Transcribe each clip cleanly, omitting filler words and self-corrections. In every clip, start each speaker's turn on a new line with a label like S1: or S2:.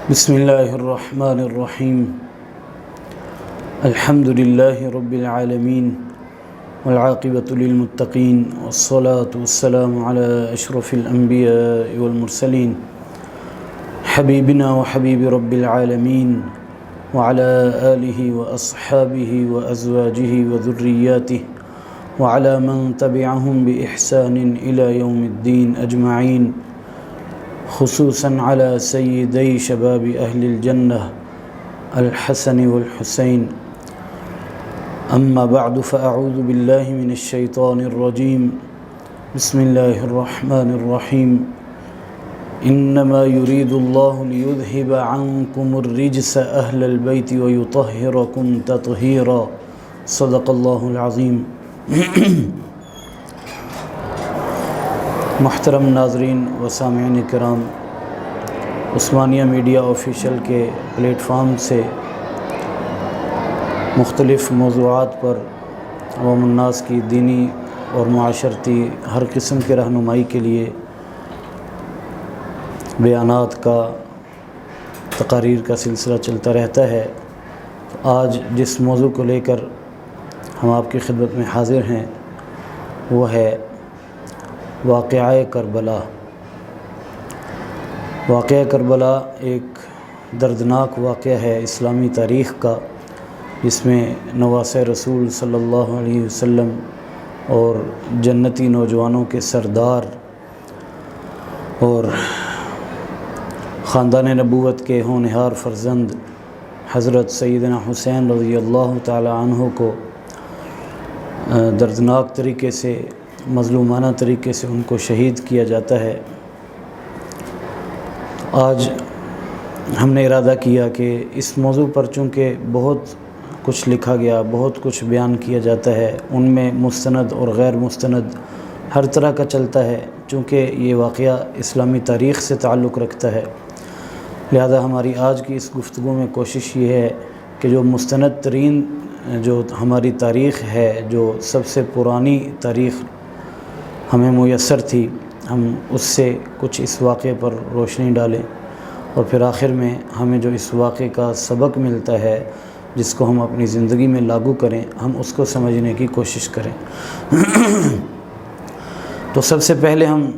S1: بسم اللہ الرحمن الرحیم الحمد للہ رب العالمین والعاقبۃ للمتقین والصلاة والسلام علی اشرف الانبیاء والمرسلین حبیبنا وحبیب رب العالمین وعلى آلہ واصحابہ وازواجہ وذریاتہ وعلى من تبعهم بإحسان إلى يوم الدین اجمعین، خصوصاً على سیدی شباب اہل الجنہ الحسن والحسین. اما بعد فاعوذ باللہ من الشیطان الرجیم. بسم اللہ الرحمن الرحیم. انما يريد الله ليذهب عنكم الرجس اہل البیت ويطهركم تطہیرا. صدق اللہ العظیم. محترم ناظرین و سامعین کرام، عثمانیہ میڈیا آفیشیل کے پلیٹ فارم سے مختلف موضوعات پر عوام الناس کی دینی اور معاشرتی ہر قسم کے رہنمائی کے لیے بیانات کا، تقاریر کا سلسلہ چلتا رہتا ہے. آج جس موضوع کو لے کر ہم آپ کی خدمت میں حاضر ہیں وہ ہے واقعہ کربلا. واقعہ کربلا ایک دردناک واقعہ ہے اسلامی تاریخ کا، جس میں نواسۂ رسول صلی اللہ علیہ وسلم اور جنتی نوجوانوں کے سردار اور خاندان نبوت کے ہونہار فرزند حضرت سیدنا حسین رضی اللہ تعالی عنہ کو دردناک طریقے سے، مظلومانہ طریقے سے ان کو شہید کیا جاتا ہے. آج ہم نے ارادہ کیا کہ اس موضوع پر چونکہ بہت کچھ لکھا گیا، بہت کچھ بیان کیا جاتا ہے، ان میں مستند اور غیر مستند ہر طرح کا چلتا ہے، چونکہ یہ واقعہ اسلامی تاریخ سے تعلق رکھتا ہے، لہذا ہماری آج کی اس گفتگو میں کوشش یہ ہے کہ جو مستند ترین جو ہماری تاریخ ہے، جو سب سے پرانی تاریخ ہمیں میسر تھی، ہم اس سے کچھ اس واقعے پر روشنی ڈالیں، اور پھر آخر میں ہمیں جو اس واقعے کا سبق ملتا ہے جس کو ہم اپنی زندگی میں لاگو کریں، ہم اس کو سمجھنے کی کوشش کریں. تو سب سے پہلے ہم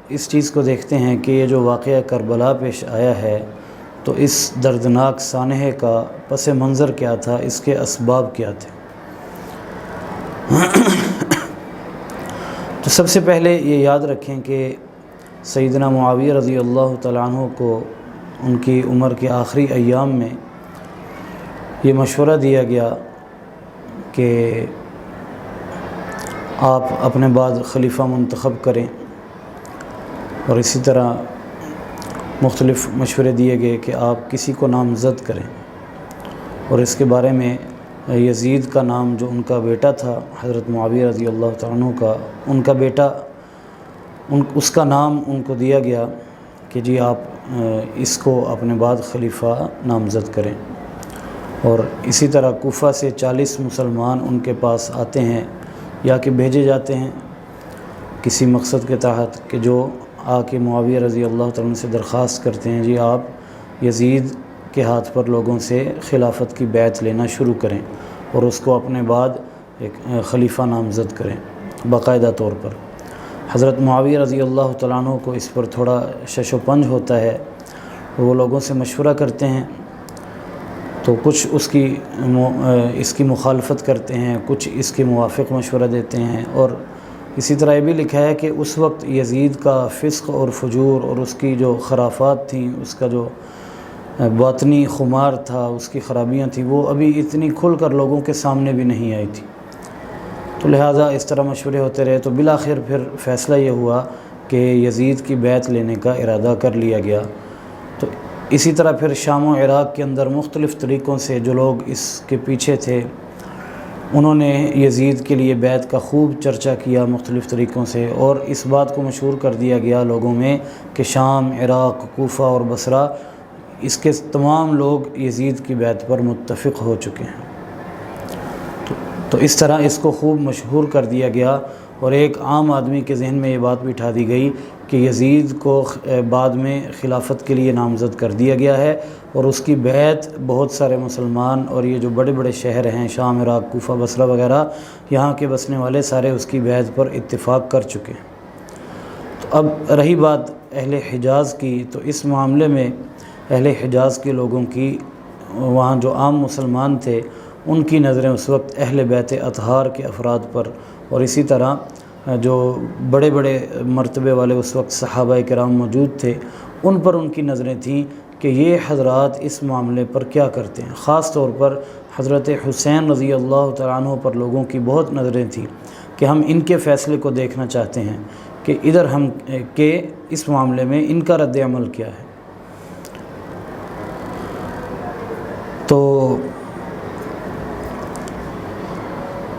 S1: اس چیز کو دیکھتے ہیں کہ یہ جو واقعہ کربلا پیش آیا ہے، تو اس دردناک سانحے کا پس منظر کیا تھا، اس کے اسباب کیا تھے. تو سب سے پہلے یہ یاد رکھیں کہ سیدنا معاویہ رضی اللہ تعالیٰ عنہ کو ان کی عمر کے آخری ایام میں یہ مشورہ دیا گیا کہ آپ اپنے بعد خلیفہ منتخب کریں، اور اسی طرح مختلف مشورے دیے گئے کہ آپ کسی کو نامزد کریں، اور اس کے بارے میں یزید کا نام، جو ان کا بیٹا تھا حضرت معاویہ رضی اللہ تعالیٰ عنہ کا، ان کا بیٹا، اس کا نام ان کو دیا گیا کہ جی آپ اس کو اپنے بعد خلیفہ نامزد کریں. اور اسی طرح کوفہ سے 40 مسلمان ان کے پاس آتے ہیں یا کہ بھیجے جاتے ہیں کسی مقصد کے تحت، کہ جو آ کے معاویہ رضی اللہ تعالیٰ عنہ سے درخواست کرتے ہیں جی آپ یزید کے ہاتھ پر لوگوں سے خلافت کی بیعت لینا شروع کریں اور اس کو اپنے بعد ایک خلیفہ نامزد کریں باقاعدہ طور پر. حضرت معاویہ رضی اللہ تعالیٰ عنہ کو اس پر تھوڑا شش و پنج ہوتا ہے، وہ لوگوں سے مشورہ کرتے ہیں، تو کچھ اس کی مخالفت کرتے ہیں، کچھ اس کے موافق مشورہ دیتے ہیں. اور اسی طرح یہ بھی لکھا ہے کہ اس وقت یزید کا فسق اور فجور اور اس کی جو خرافات تھیں، اس کا جو باطنی خمار تھا، اس کی خرابیاں تھیں، وہ ابھی اتنی کھل کر لوگوں کے سامنے بھی نہیں آئی تھی. تو لہٰذا اس طرح مشورے ہوتے رہے، تو بالآخر پھر فیصلہ یہ ہوا کہ یزید کی بیعت لینے کا ارادہ کر لیا گیا. تو اسی طرح پھر شام و عراق کے اندر مختلف طریقوں سے جو لوگ اس کے پیچھے تھے، انہوں نے یزید کے لیے بیعت کا خوب چرچا کیا مختلف طریقوں سے، اور اس بات کو مشہور کر دیا گیا لوگوں میں کہ شام، عراق، کوفہ اور بصرہ، اس کے تمام لوگ یزید کی بیعت پر متفق ہو چکے ہیں. تو اس طرح اس کو خوب مشہور کر دیا گیا، اور ایک عام آدمی کے ذہن میں یہ بات بٹھا دی گئی کہ یزید کو بعد میں خلافت کے لیے نامزد کر دیا گیا ہے، اور اس کی بیعت بہت سارے مسلمان اور یہ جو بڑے بڑے شہر ہیں شام، عراق، کوفہ، بصرہ وغیرہ، یہاں کے بسنے والے سارے اس کی بیعت پر اتفاق کر چکے ہیں۔ تو اب رہی بات اہل حجاز کی، تو اس معاملے میں اہل حجاز کے لوگوں کی، وہاں جو عام مسلمان تھے ان کی نظریں اس وقت اہل بیت اطہار کے افراد پر، اور اسی طرح جو بڑے بڑے مرتبے والے اس وقت صحابہ کرام موجود تھے ان پر ان کی نظریں تھیں کہ یہ حضرات اس معاملے پر کیا کرتے ہیں۔ خاص طور پر حضرت حسین رضی اللہ تعالیٰ عنہ پر لوگوں کی بہت نظریں تھیں کہ ہم ان کے فیصلے کو دیکھنا چاہتے ہیں کہ ادھر ہم کہ اس معاملے میں ان کا رد عمل کیا ہے۔ تو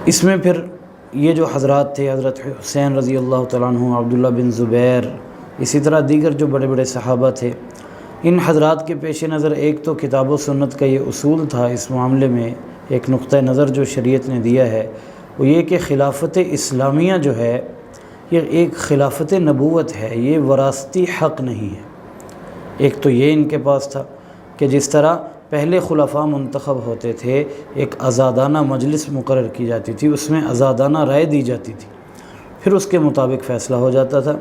S1: اس میں پھر یہ جو حضرات تھے، حضرت حسین رضی اللہ تعالیٰ عنہ، عبداللہ بن زبیر، اسی طرح دیگر جو بڑے بڑے صحابہ تھے، ان حضرات کے پیش نظر ایک تو کتاب و سنت کا یہ اصول تھا اس معاملے میں، ایک نقطہ نظر جو شریعت نے دیا ہے وہ یہ کہ خلافت اسلامیہ جو ہے یہ ایک خلافت نبوت ہے، یہ وراثتی حق نہیں ہے۔ ایک تو یہ ان کے پاس تھا کہ جس طرح پہلے خلفاء منتخب ہوتے تھے، ایک آزادانہ مجلس مقرر کی جاتی تھی، اس میں آزادانہ رائے دی جاتی تھی، پھر اس کے مطابق فیصلہ ہو جاتا تھا۔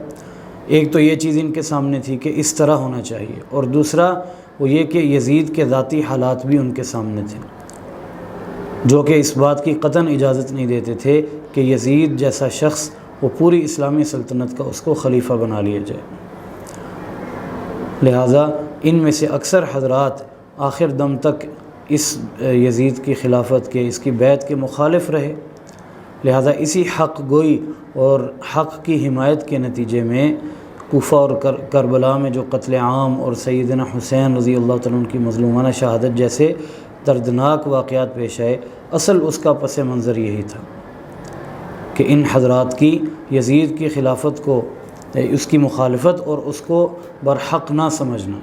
S1: ایک تو یہ چیز ان کے سامنے تھی کہ اس طرح ہونا چاہیے، اور دوسرا وہ یہ کہ یزید کے ذاتی حالات بھی ان کے سامنے تھے، جو کہ اس بات کی قطعاً اجازت نہیں دیتے تھے کہ یزید جیسا شخص وہ پوری اسلامی سلطنت کا اس کو خلیفہ بنا لیا جائے۔ لہٰذا ان میں سے اکثر حضرات آخر دم تک اس یزید کی خلافت کے، اس کی بیعت کے مخالف رہے۔ لہٰذا اسی حق گوئی اور حق کی حمایت کے نتیجے میں کوفہ اور کربلا میں جو قتل عام اور سیدنا حسین رضی اللہ تعالیٰ عنہ کی مظلومانہ شہادت جیسے دردناک واقعات پیش آئے، اصل اس کا پس منظر یہی تھا کہ ان حضرات کی یزید کی خلافت کو، اس کی مخالفت اور اس کو برحق نہ سمجھنا۔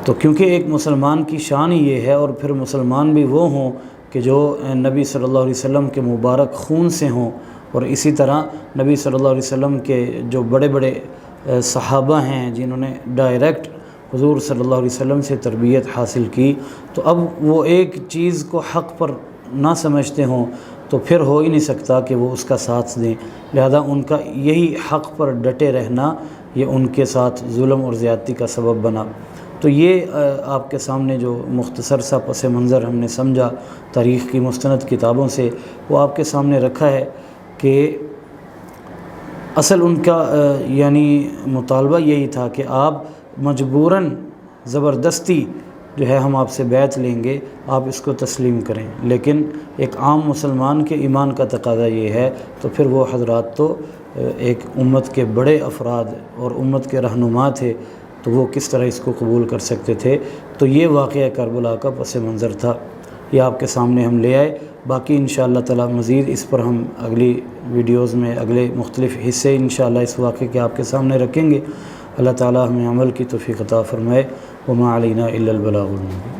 S1: تو کیونکہ ایک مسلمان کی شان ہی یہ ہے، اور پھر مسلمان بھی وہ ہوں کہ جو نبی صلی اللہ علیہ وسلم کے مبارک خون سے ہوں، اور اسی طرح نبی صلی اللہ علیہ وسلم کے جو بڑے بڑے صحابہ ہیں جنہوں نے ڈائریکٹ حضور صلی اللہ علیہ وسلم سے تربیت حاصل کی، تو اب وہ ایک چیز کو حق پر نہ سمجھتے ہوں تو پھر ہو ہی نہیں سکتا کہ وہ اس کا ساتھ دیں۔ لہذا ان کا یہی حق پر ڈٹے رہنا یہ ان کے ساتھ ظلم اور زیادتی کا سبب بنا۔ تو یہ آپ کے سامنے جو مختصر سا پس منظر ہم نے سمجھا تاریخ کی مستند کتابوں سے، وہ آپ کے سامنے رکھا ہے کہ اصل ان کا یعنی مطالبہ یہی تھا کہ آپ مجبوراً زبردستی جو ہے ہم آپ سے بیعت لیں گے، آپ اس کو تسلیم کریں، لیکن ایک عام مسلمان کے ایمان کا تقاضا یہ ہے۔ تو پھر وہ حضرات تو ایک امت کے بڑے افراد اور امت کے رہنما تھے، تو وہ کس طرح اس کو قبول کر سکتے تھے؟ تو یہ واقعہ کربلا کا پس منظر تھا، یہ آپ کے سامنے ہم لے آئے۔ باقی انشاءاللہ تعالی مزید اس پر ہم اگلی ویڈیوز میں اگلے مختلف حصے انشاءاللہ اس واقعے کے آپ کے سامنے رکھیں گے۔ اللہ تعالی ہمیں عمل کی توفیق عطا فرمائے۔ وما علینا الا البلاغ المبین۔